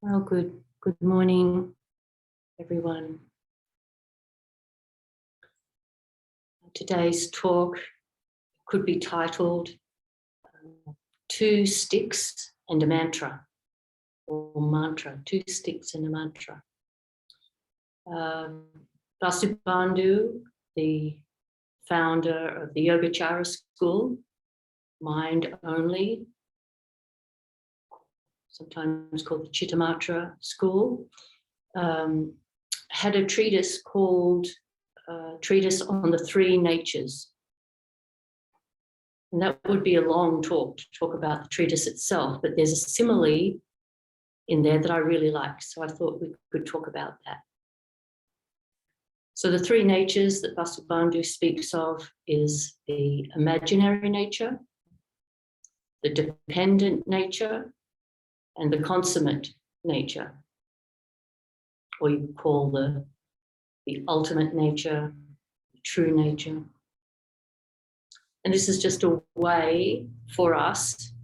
Well, good morning, everyone. Today's talk could be titled Two Sticks and a Mantra, or Mantra, Two Sticks and a Mantra. Vasubandhu, the founder of the Yogacara school, mind only, sometimes called the Chittamatra school, had a treatise called Treatise on the Three Natures. And that would be a long talk to talk about the treatise itself, but there's a simile in there that I really like, so I thought we could talk about that. So the three natures that Vasubandhu speaks of is the imaginary nature, the dependent nature, and the consummate nature, or you could call the ultimate nature, the true nature. And this is just a way for us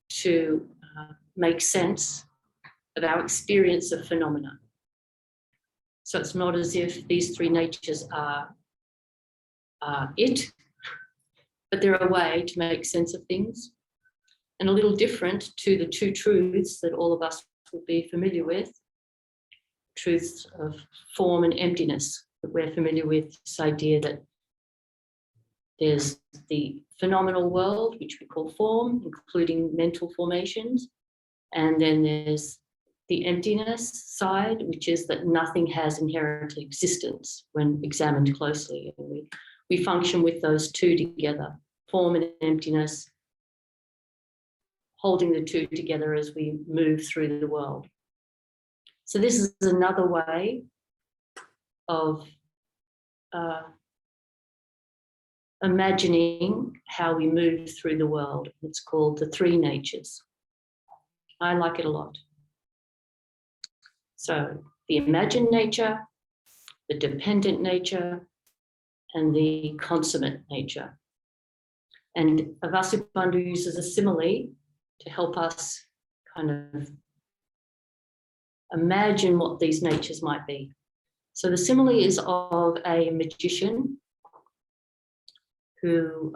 to make sense of our experience of phenomena. So it's not as if these three natures are it, but they're a way to make sense of things, and a little different to the two truths that all of us will be familiar with, truths of form and emptiness, that we're familiar with, this idea that there's the phenomenal world, which we call form, including mental formations, and then there's the emptiness side, which is that nothing has inherent existence when examined closely. And we function with those two together, form and emptiness, holding the two together as we move through the world. So this is another way of imagining how we move through the world. It's called the three natures. I like it a lot. So the imagined nature, the dependent nature, and the consummate nature. And Vasubandhu uses a simile to help us kind of imagine what these natures might be. So the simile is of a magician who,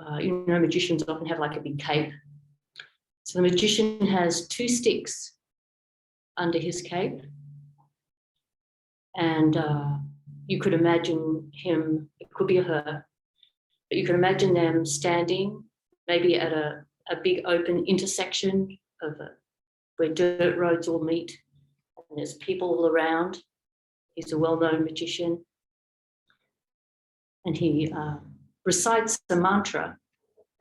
magicians often have like a big cape. So the magician has two sticks under his cape, and you could imagine him, it could be her, but you can imagine them standing maybe at a big open intersection of where dirt roads all meet, and there's people all around. He's a well-known magician, and he recites a mantra,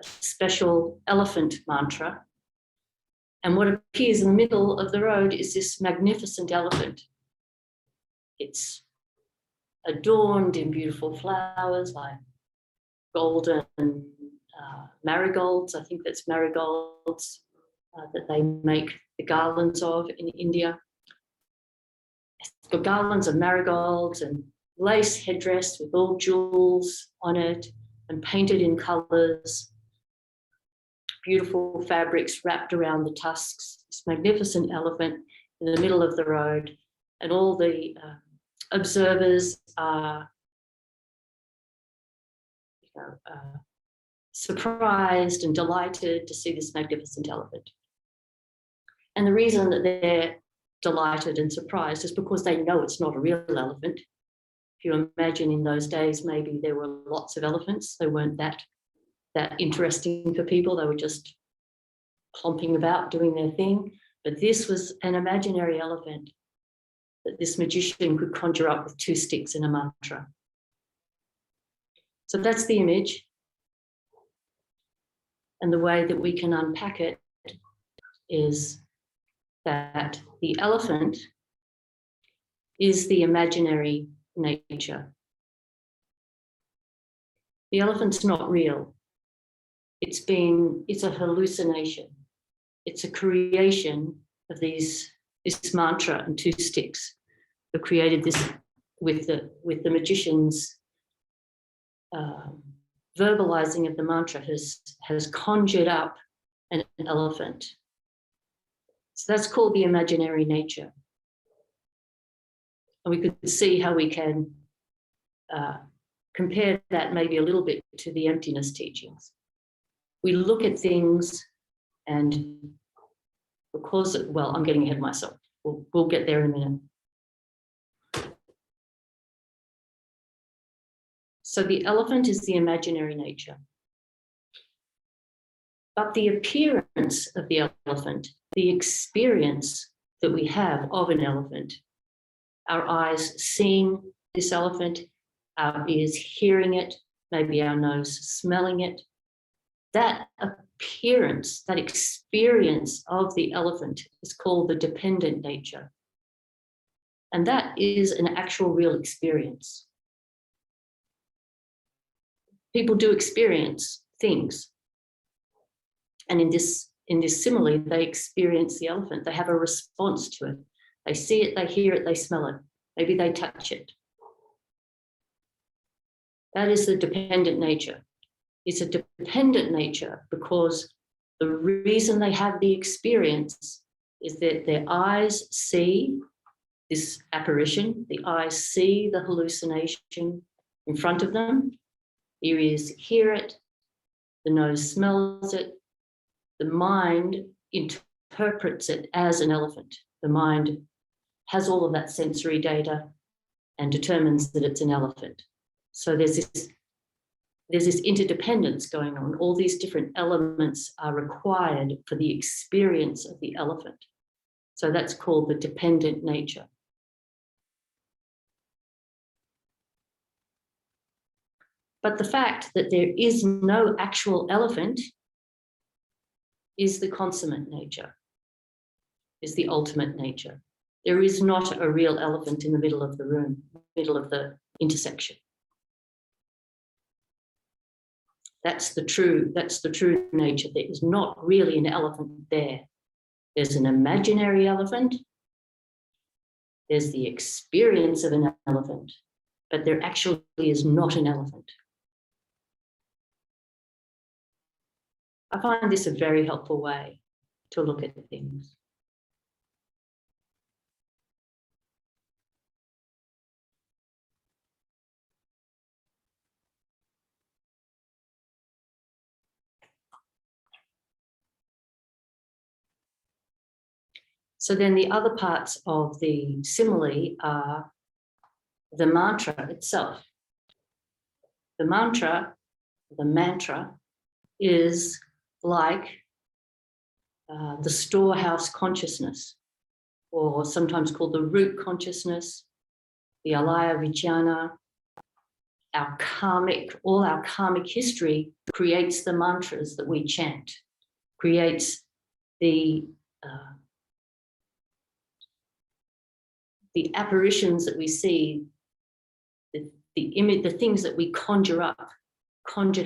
a special elephant mantra, and what appears in the middle of the road is this magnificent elephant. It's adorned in beautiful flowers like golden marigolds. I think that's marigolds that they make the garlands of in India. It's got garlands of marigolds and lace headdress with all jewels on it and painted in colours, beautiful fabrics wrapped around the tusks, this magnificent elephant in the middle of the road, and all the observers are surprised and delighted to see this magnificent elephant. And the reason that they're delighted and surprised is because they know it's not a real elephant. If you imagine in those days, maybe there were lots of elephants. They weren't that interesting for people. They were just clomping about doing their thing. But this was an imaginary elephant that this magician could conjure up with two sticks and a mantra. So that's the image. And the way that we can unpack it is that the elephant is the imaginary nature. The elephant's not real. It's a hallucination. It's a creation of this mantra and two sticks. Who created this with the magician's verbalizing of the mantra has conjured up an elephant. So that's called the imaginary nature. And we could see how we can compare that maybe a little bit to the emptiness teachings. We look at things, and because, well, I'm getting ahead of myself. We'll get there in a minute. So the elephant is the imaginary nature. But the appearance of the elephant, the experience that we have of an elephant, our eyes seeing this elephant, our ears hearing it, maybe our nose smelling it, that appearance, that experience of the elephant is called the dependent nature. And that is an actual real experience. People do experience things. And in this simile, they experience the elephant. They have a response to it. They see it, they hear it, they smell it. Maybe they touch it. That is the dependent nature. It's a dependent nature because the reason they have the experience is that their eyes see this apparition, the eyes see the hallucination in front of them, the ears hear it, the nose smells it, the mind interprets it as an elephant. The mind has all of that sensory data and determines that it's an elephant. So there's this interdependence going on. All these different elements are required for the experience of the elephant. So that's called the dependent nature. But the fact that there is no actual elephant is the consummate nature, is the ultimate nature. There is not a real elephant in the middle of the room, middle of the intersection. That's the true nature. There is not really an elephant there. There's an imaginary elephant. There's the experience of an elephant, but there actually is not an elephant. I find this a very helpful way to look at things. So then the other parts of the simile are the mantra itself. The mantra is like the storehouse consciousness, or sometimes called the root consciousness, the alaya vijnana. All our karmic history creates the mantras that we chant, creates the apparitions that we see, the image, the things that we conjured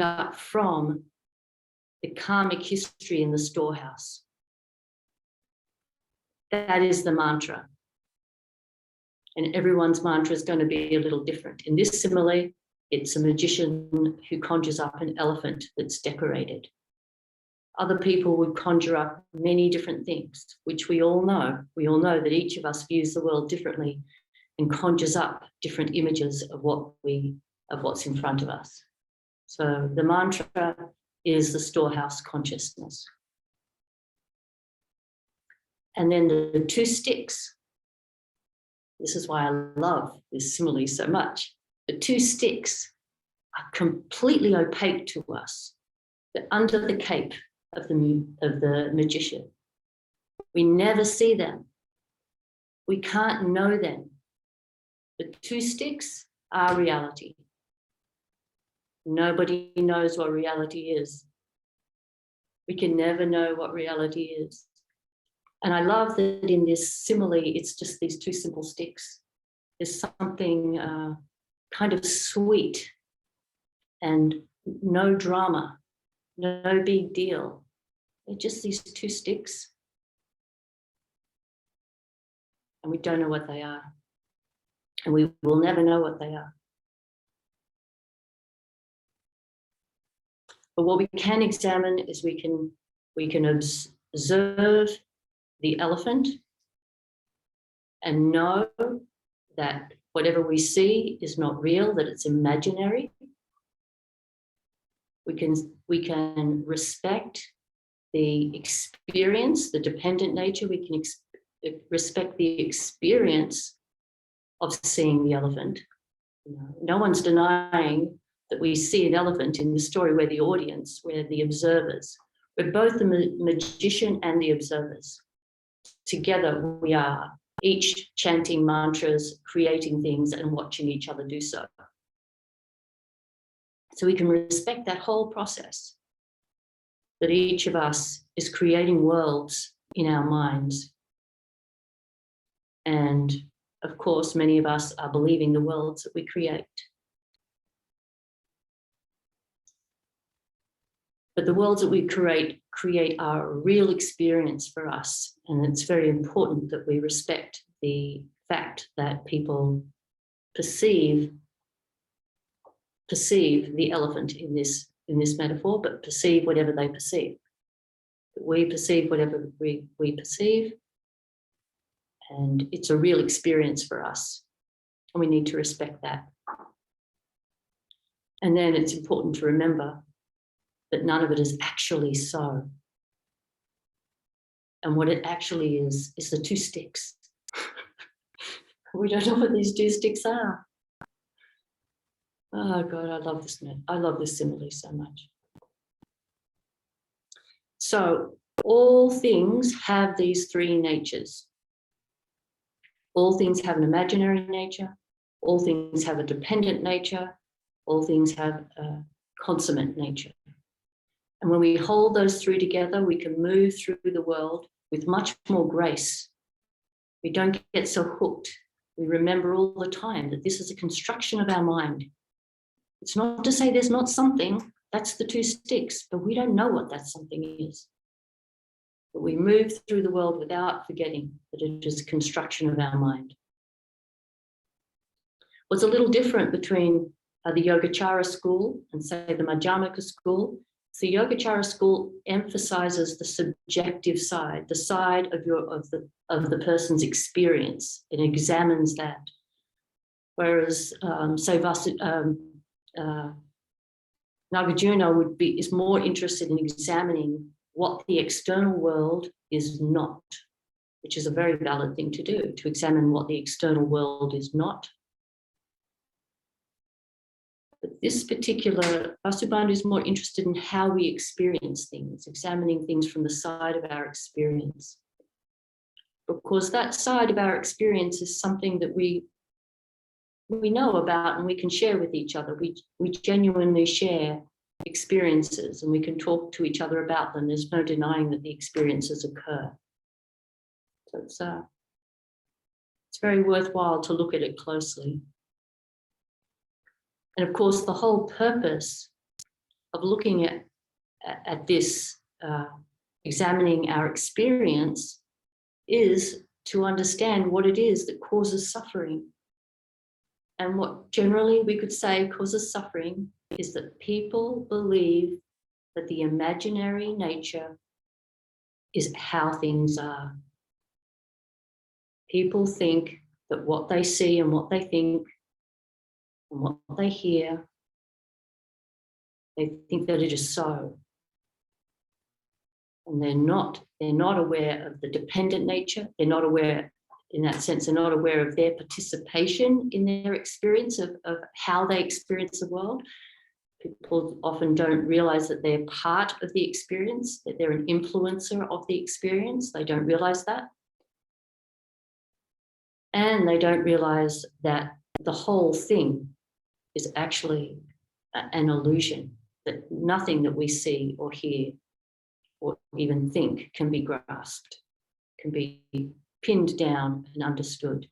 up from the karmic history in the storehouse. That is the mantra. And everyone's mantra is going to be a little different. In this simile, it's a magician who conjures up an elephant that's decorated. Other people would conjure up many different things, which we all know. We all know that each of us views the world differently and conjures up different images of what's in front of us. So the mantra is the storehouse consciousness. And then the two sticks. This is why I love this simile so much. The two sticks are completely opaque to us. They're under the cape of the magician. We never see them. We can't know them. The two sticks are reality. Nobody knows what reality is. We can never know what reality is. And I love that in this simile, it's just these two simple sticks. There's something kind of sweet and no drama, no big deal. They're just these two sticks. And we don't know what they are. And we will never know what they are. But what we can examine is we can observe the elephant and know that whatever we see is not real, that it's imaginary. We can respect the experience, the dependent nature. We can respect the experience of seeing the elephant. No one's denying that we see an elephant in the story. We're the audience, we're the observers. We're both the magician and the observers. Together we are, each chanting mantras, creating things and watching each other do so. So we can respect that whole process, that each of us is creating worlds in our minds. And of course, many of us are believing the worlds that we create. But the worlds that we create are a real experience for us. And it's very important that we respect the fact that people perceive the elephant in this metaphor, but perceive whatever they perceive. We perceive whatever we perceive, and it's a real experience for us, and we need to respect that. And then it's important to remember that none of it is actually so. And what it actually is the two sticks. We don't know what these two sticks are. Oh God, I love this simile so much. So all things have these three natures. All things have an imaginary nature. All things have a dependent nature. All things have a consummate nature. And when we hold those three together, we can move through the world with much more grace. We don't get so hooked. We remember all the time that this is a construction of our mind. It's not to say there's not something, that's the two sticks, but we don't know what that something is. But we move through the world without forgetting that it is a construction of our mind. What's a little different between the Yogacara school and say the Madhyamaka school, the Yogacara school emphasizes the subjective side, the side of the person's experience. It examines that. Whereas say Nagarjuna is more interested in examining what the external world is not, which is a very valid thing to do, to examine what the external world is not. But this particular Vasubandhu is more interested in how we experience things, examining things from the side of our experience. Because that side of our experience is something that we know about and we can share with each other. We genuinely share experiences and we can talk to each other about them. There's no denying that the experiences occur. So it's very worthwhile to look at it closely. And of course, the whole purpose of looking at this, examining our experience, is to understand what it is that causes suffering. And what generally we could say causes suffering is that people believe that the imaginary nature is how things are. People think that what they see and what they think and what they hear, they think that it is so. And they're not aware of the dependent nature. They're not aware, in that sense, they're not aware of their participation in their experience of how they experience the world. People often don't realize that they're part of the experience, that they're an influencer of the experience. They don't realize that. And they don't realize that the whole thing is actually an illusion, that nothing that we see or hear or even think can be grasped, can be pinned down and understood.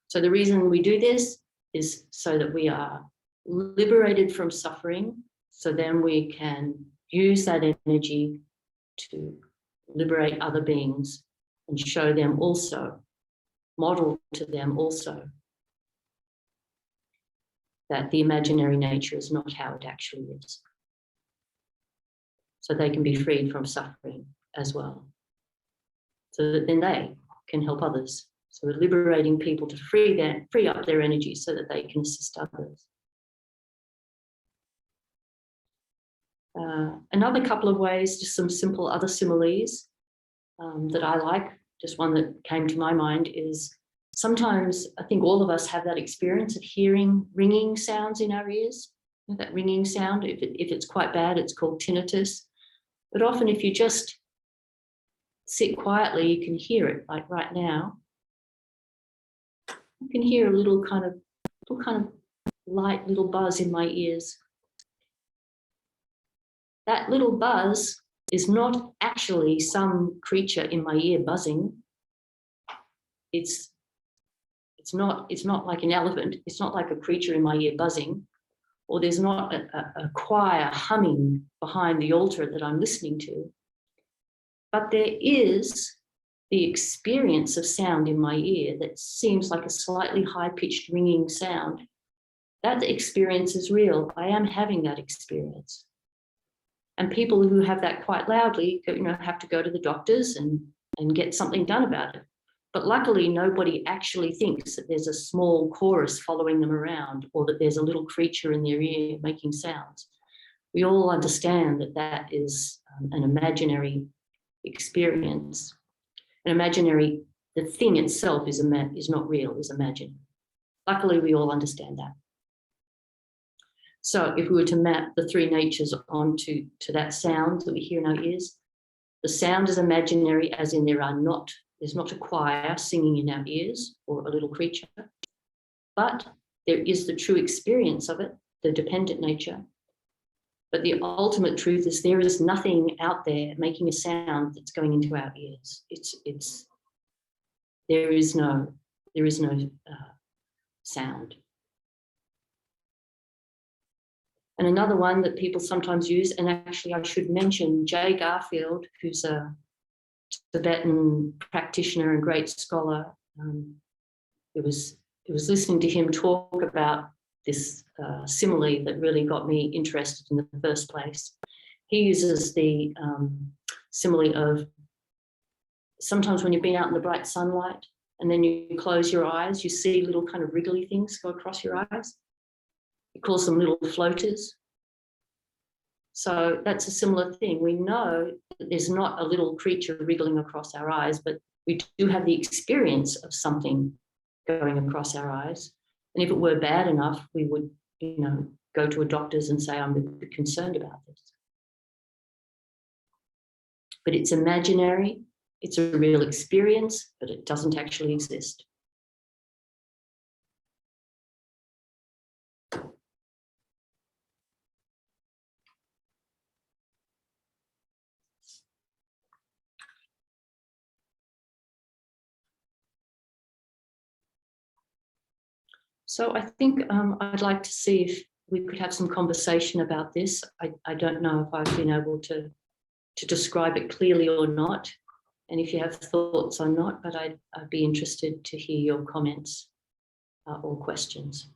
So the reason we do this is so that we are liberated from suffering, so then we can use that energy to liberate other beings and show them also, model to them also, that the imaginary nature is not how it actually is. So they can be freed from suffering as well. So that then they can help others So we're liberating people to free up their energy so that they can assist others. Another couple of ways, just some simple other similes that I like, just one that came to my mind is sometimes I think all of us have that experience of hearing ringing sounds in our ears. You know, that ringing sound, if it's quite bad, it's called tinnitus. But often if you just sit quietly, you can hear it, like right now. You can hear a little kind of light little buzz in my ears. That little buzz is not actually some creature in my ear buzzing. It's not like an elephant. It's not like a creature in my ear buzzing, or there's not a choir humming behind the altar that I'm listening to. But there is the experience of sound in my ear that seems like a slightly high-pitched ringing sound. That experience is real. I am having that experience. And people who have that quite loudly, have to go to the doctors and get something done about it. But luckily, nobody actually thinks that there's a small chorus following them around or that there's a little creature in their ear making sounds. We all understand that that is an imaginary experience. The thing itself is not real, is imagined. Luckily, we all understand that. So if we were to map the three natures onto that sound that we hear in our ears, the sound is imaginary, as in there's not a choir singing in our ears or a little creature, but there is the true experience of it, the dependent nature. But the ultimate truth is there is nothing out there making a sound that's going into our ears. There is no sound. And another one that people sometimes use, and actually I should mention Jay Garfield, who's a Tibetan practitioner and great scholar. It was listening to him talk about this simile that really got me interested in the first place. He uses the simile of sometimes when you've been out in the bright sunlight and then you close your eyes, you see little kind of wriggly things go across your eyes. He calls them little floaters. So that's a similar thing. We know that there's not a little creature wriggling across our eyes, but we do have the experience of something going across our eyes. And if it were bad enough, we would, go to a doctor's and say, I'm a bit concerned about this. But it's imaginary, it's a real experience, but it doesn't actually exist. So I think I'd like to see if we could have some conversation about this. I don't know if I've been able to describe it clearly or not, and if you have thoughts or not, but I'd be interested to hear your comments or questions.